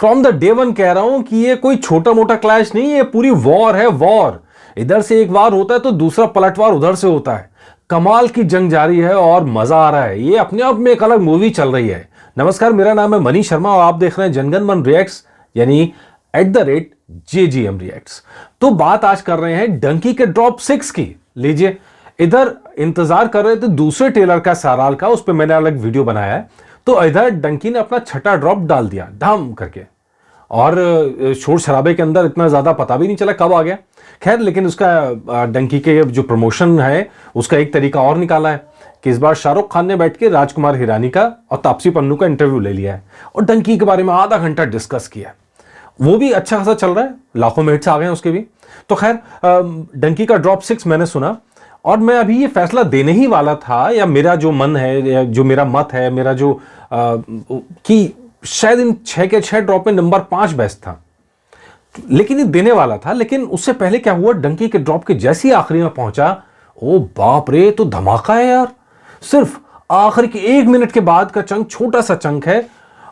From the day one कह रहा हूं कि ये कोई छोटा मोटा क्लैश नहीं, ये पूरी वॉर है, वॉर। इधर से एक वार होता है तो दूसरा पलटवार उधर से होता है। कमाल की जंग जारी है और मजा आ रहा है। ये अपने आप में एक अलग मूवी चल रही है। नमस्कार, मेरा नाम है मनीष शर्मा और आप देख रहे हैं जनगण मन रिएक्ट्स, यानी @JGM रिएक्ट्स। तो बात आज कर रहे हैं डंकी के ड्रॉप 6 की। लीजिए, इधर इंतजार कर रहे थे दूसरे ट्रेलर का, साराल का, उस पर मैंने अलग वीडियो बनाया है। तो इधर डंकी ने अपना छठा ड्रॉप डाल दिया धम करके, और शोर शराबे के अंदर इतना ज्यादा पता भी नहीं चला कब आ गया। खैर, लेकिन उसका डंकी के जो प्रमोशन है उसका एक तरीका और निकाला है कि इस बार शाहरुख खान ने बैठ के राजकुमार हिरानी का और तापसी पन्नू का इंटरव्यू ले लिया है और डंकी के बारे में आधा घंटा डिस्कस किया है। वो भी अच्छा खासा चल रहा है, लाखों में हिट्स आ गए हैं उसके भी। तो खैर, डंकी का ड्रॉप 6 मैंने सुना और मैं अभी ये फैसला देने ही वाला था, या मेरा जो मन है, या जो मेरा मत है, मेरा जो कि शायद इन 6 के 6 ड्रॉप में नंबर 5 बेस्ट था, लेकिन ये देने वाला था। लेकिन उससे पहले क्या हुआ, डंकी के ड्रॉप के जैसे ही आखिरी में पहुंचा, ओ बाप रे, तो धमाका है यार। सिर्फ आखिर के 1 मिनट के बाद का चंक, छोटा सा चंक है,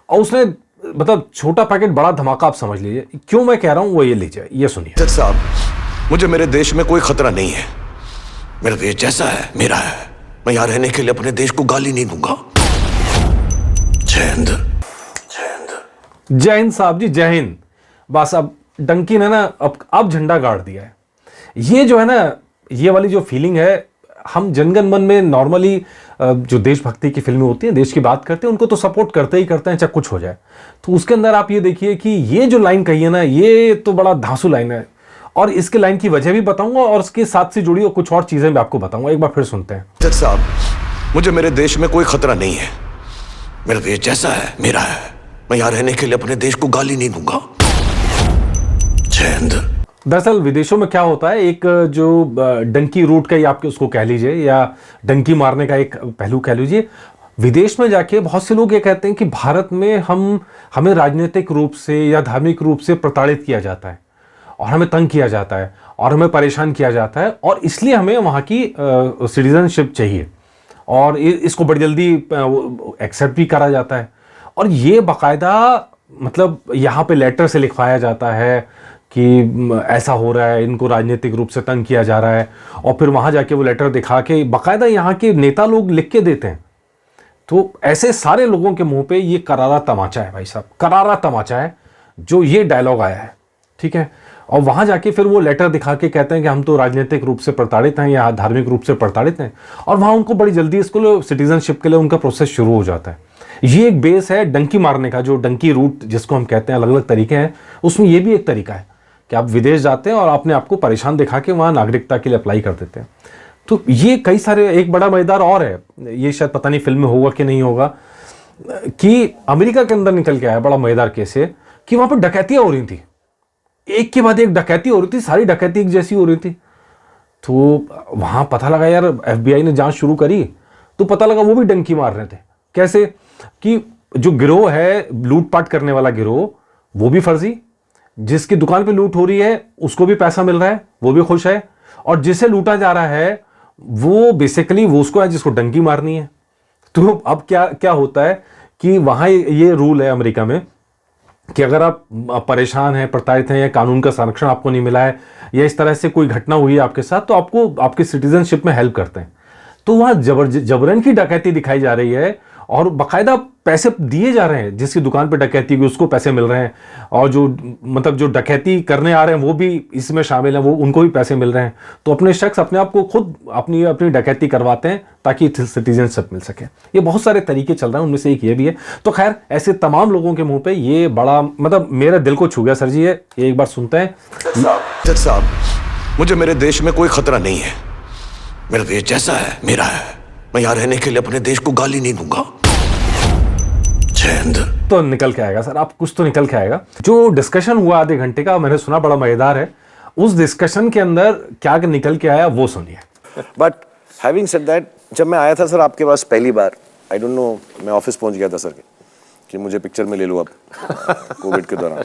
और उसने मतलब छोटा पैकेट बड़ा धमाका, आप समझ लीजिए। क्यों मैं कह रहा हूं वो ये लीजिए, ये सुनिए। जज साहब, मुझे मेरे देश में कोई खतरा नहीं है। मेरा देश जैसा है मेरा है। मैं यहां रहने के लिए अपने देश को गाली नहीं दूंगा। जय हिंद। जय हिंद। जय हिंद साहब जी, जय हिंद। बस अब डंकी ने ना अब झंडा गाड़ दिया है। ये जो है ना, ये वाली जो फीलिंग है, हम जनगण मन में नॉर्मली जो देशभक्ति की फिल्में होती हैं, देश की बात करते हैं, उनको तो सपोर्ट करते ही करते हैं चाहे कुछ हो जाए। तो उसके अंदर आप ये देखिए कि ये जो लाइन कही है ना, ये तो बड़ा धांसू लाइन है, और इसके लाइन की वजह भी बताऊंगा और उसके साथ से जुड़ी कुछ और चीजें भी आपको बताऊंगा। एक बार फिर सुनते हैं। जज साहब, मुझे मेरे देश में कोई खतरा नहीं है। मेरा देश जैसा है मेरा है। मैं यहां रहने के लिए अपने देश को गाली नहीं दूंगा। जय हिंद। दरअसल विदेशों में क्या होता है, एक जो डंकी रूट का, या आपके उसको कह लीजिए, या डंकी मारने का एक पहलू कह लीजिए। विदेश में जाके बहुत से लोग ये कहते हैं कि भारत में हमें राजनीतिक रूप से या धार्मिक रूप से प्रताड़ित किया जाता है, और हमें तंग किया जाता है, और हमें परेशान किया जाता है, और इसलिए हमें वहाँ की सिटीजनशिप चाहिए, और इसको बड़ी जल्दी एक्सेप्ट भी करा जाता है। और ये बाकायदा मतलब यहाँ पे लेटर से लिखवाया जाता है कि ऐसा हो रहा है, इनको राजनीतिक रूप से तंग किया जा रहा है, और फिर वहाँ जाके वो लेटर दिखा के बाकायदा यहाँ के नेता लोग लिख के देते हैं। तो ऐसे सारे लोगों के मुंह पे ये करारा तमाचा है भाई साहब, करारा तमाचा है जो ये डायलॉग आया है, ठीक है। और वहाँ जाके फिर वो लेटर दिखा के कहते हैं कि हम तो राजनीतिक रूप से प्रताड़ित हैं या धार्मिक रूप से प्रताड़ित हैं, और वहाँ उनको बड़ी जल्दी इसको सिटीजनशिप के लिए उनका प्रोसेस शुरू हो जाता है। ये एक बेस है डंकी मारने का, जो डंकी रूट जिसको हम कहते हैं, अलग अलग तरीके हैं, उसमें ये भी एक तरीका है कि आप विदेश जाते हैं और अपने आपको परेशान दिखा के वहाँ नागरिकता के लिए अप्लाई कर देते हैं। तो ये कई सारे, एक बड़ा मजेदार और है, ये शायद पता नहीं फिल्म में होगा कि नहीं होगा, कि अमेरिका के अंदर निकल के आया बड़ा मजेदार केस है कि वहाँ पर डकैतियाँ हो रही थी, एक के बाद एक डकैती हो रही थी, सारी डकैती एक जैसी हो रही थी। तो वहाँ पता लगा यार, FBI ने जांच शुरू करी तो पता लगा वो भी डंकी मार रहे थे। कैसे कि जो गिरोह है, लूटपाट करने वाला गिरोह, वो भी फर्जी, जिसकी दुकान पे लूट हो रही है उसको भी पैसा मिल रहा है, वो भी खुश है, और जिसे लूटा जा रहा है वो बेसिकली वो उसको है जिसको डंकी मारनी है। तो अब क्या क्या होता है कि वहां ये रूल है अमेरिका में कि अगर आप परेशान हैं, प्रताड़ित हैं, या कानून का संरक्षण आपको नहीं मिला है, या इस तरह से कोई घटना हुई है आपके साथ, तो आपको आपके सिटीजनशिप में हेल्प करते हैं। तो वहां जबरन की डकैती दिखाई जा रही है, और बाकायदा पैसे दिए जा रहे हैं, जिसकी दुकान पे डकैती हुई उसको पैसे मिल रहे हैं, और जो मतलब जो डकैती करने आ रहे हैं वो भी इसमें शामिल हैं, वो उनको भी पैसे मिल रहे हैं। तो अपने शख्स अपने आप को खुद अपनी अपनी डकैती करवाते हैं ताकि सिटीजनशिप मिल सके। ये बहुत सारे तरीके चल रहे हैं, उनमें से एक ये भी है। तो खैर, ऐसे तमाम लोगों के मुंह पे ये बड़ा मतलब मेरे दिल को छू गया सर जी। ये एक बार सुनते हैं। जज साहब, मुझे मेरे देश में कोई खतरा नहीं है। मेरा देश जैसा है मेरा है। मैं यहां रहने के लिए अपने देश को गाली नहीं दूंगा। जय हिंद। तो निकल के आएगा सर, आप कुछ तो निकल के आएगा। जो डिस्कशन हुआ आधे घंटे का, मैंने सुना, बड़ा मजेदार है। उस डिस्कशन के अंदर क्या निकल के आया वो सुनिए। बट हैविंग सेड दैट, जब मैं आया था सर आपके पास पहली बार, आई डोंट नो, मैं ऑफिस पहुंच गया था सर कि मुझे पिक्चर में ले लो अब कोविड के दौरान।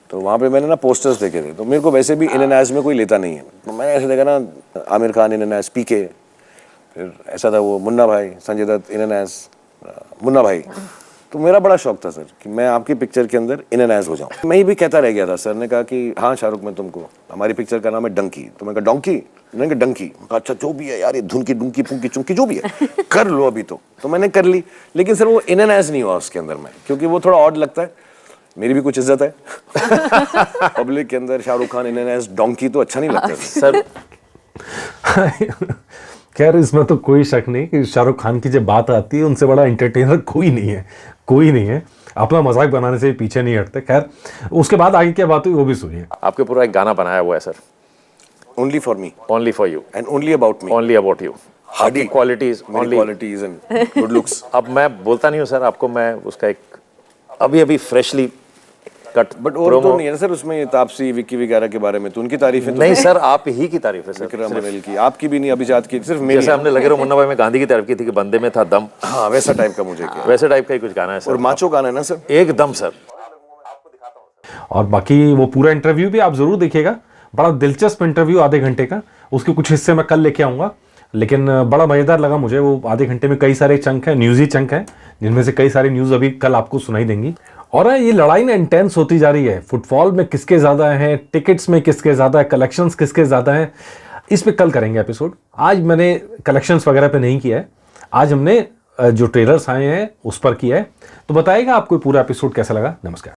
तो वहाँ पे मैंने ना पोस्टर्स देखे थे, तो मेरे को वैसे भी इन एन एस में कोई लेता नहीं है। तो मैंने ऐसे देखा ना, Aamir Khan in and as, PK, फिर ऐसा था वो Munna Bhai, Sanjay Dutt in and as, Munna Bhai. तो मेरा बड़ा शौक था सर कि मैं आपकी पिक्चर के अंदर इन एंड एज हो जाऊं। मैं ये भी कहता रह गया था। सर ने कहा कि हाँ शाहरुख, मैं तुमको, हमारी पिक्चर का नाम है डंकी। तो मैं कहा डोंकी? मैंने कहा डंकी। अच्छा जो भी है यार, ये धुन की डुंकी पुंकी चुंकी जो भी है कर लो अभी। तो मैंने कर ली, लेकिन सर वो इन एंड एज नहीं हुआ उसके अंदर में, क्योंकि वो थोड़ा ऑड लगता है। मेरी भी कुछ इज्जत है पब्लिक के अंदर। Shahrukh Khan in and as Dunki तो अच्छा नहीं लगता सर। खैर इसमें तो कोई शक नहीं कि शाहरुख खान की जब बात आती है उनसे बड़ा एंटरटेनर कोई नहीं है, कोई नहीं है। अपना मजाक बनाने से पीछे नहीं हटते। खैर उसके बाद आगे क्या बात हुई वो भी सुनिए। आपके पूरा एक गाना बनाया हुआ है sir, only for me only for you and only about me, only about you. Hardy qualities, only qualities and good looks. अब मैं बोलता नहीं हूँ सर आपको, मैं उसका एक अभी फ्रेशली कट बट और तो नहीं है सर उसमें, ये तापसी विक्की वगैरह के बारे में तो उनकी तारीफ है। नहीं सर, आप ही की तारीफ है सर, विक्रम अनिल की, आपकी भी नहीं, अभिजात की, सिर्फ मेरी। जैसे हमने लगे रहो मुन्ना भाई में गांधी की तारीफ की थी कि बंदे में था दम, हाँ वैसा टाइप का मुझे क्या, वैसे टाइप का ही कुछ गाना है सर। और माचो गाना है ना सर, एकदम सर। और बाकी वो पूरा इंटरव्यू भी आप जरूर देखिएगा, बड़ा दिलचस्प इंटरव्यू आधे घंटे का। उसके कुछ हिस्से मैं कल लेके आऊँगा, लेकिन बड़ा मज़ेदार लगा मुझे। वो आधे घंटे में कई सारे चंक हैं, न्यूज़ ही चंक हैं, जिनमें से कई सारी न्यूज़ अभी कल आपको सुनाई देंगी। और ये लड़ाई ना इंटेंस होती जा रही है। फुटबॉल में किसके ज़्यादा हैं, टिकट्स में किसके ज़्यादा है, कलेक्शंस किसके ज़्यादा हैं, इस पे कल करेंगे एपिसोड। आज मैंने कलेक्शंस वगैरह पे नहीं किया है, आज हमने जो ट्रेलर्स आए हैं उस पर किया है। तो बताइएगा आपको पूरा एपिसोड कैसा लगा। नमस्कार।